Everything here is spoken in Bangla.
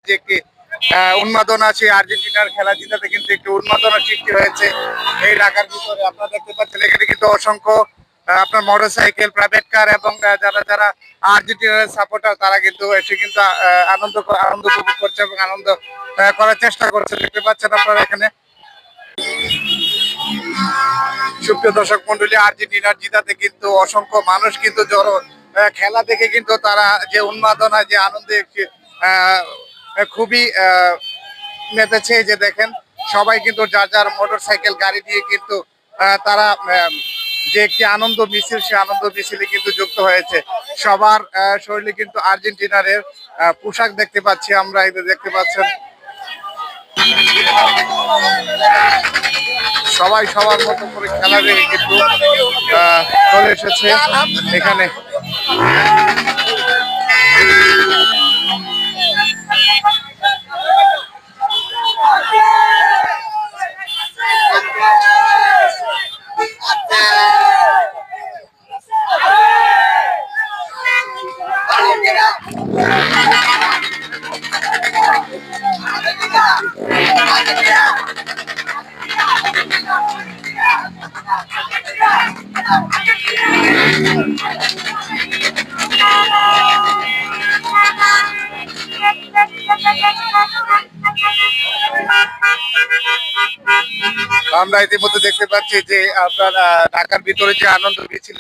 যে একটি উন্মাদনা আছে, আর্জেন্টিনার খেলা জিতাতে কিন্তু একটি উন্মাদনা সৃষ্টি হয়েছে এই ঢাকার ভিতরে। আপনারা দেখতে পাচ্ছেন এখানে কিন্তু অসংখ্য আপনার মোটরসাইকেল, প্রাইভেট কার এবং যারা যারা আর্জেন্টিনার সাপোর্টার তারা কিন্তু এসে কিন্তু আনন্দ উপভোগ করছে এবং আনন্দ করার চেষ্টা করছে। দেখতে পাচ্ছেন আপনারা এখানে। সুপ্রিয় দর্শক মন্ডলী, আর্জেন্টিনার জিতাতে কিন্তু অসংখ্য মানুষ কিন্তু জড়ো, খেলা দেখে কিন্তু তারা যে উন্মাদনা, যে আনন্দে খুবই মেতেছে। যে দেখেন সবাই কিন্তু যার যার মোটর সাইকেল গাড়ি দিয়ে কিন্তু তারা যে একটি আনন্দ মিছিল, সে আনন্দ মিছিলে কিন্তু যুক্ত হয়েছে। সবার শরীরে কিন্তু আর্জেন্টিনারের পোশাক দেখতে পাচ্ছি আমরা, এদের দেখতে পাচ্ছেন সবাই সবার মতো করে খেলা দেখে কিন্তু চলে এসেছে এখানে। আমরা ইতিমধ্যে দেখতে পাচ্ছি যে আপনার ঢাকার ভিতরে যে আনন্দ মিছিল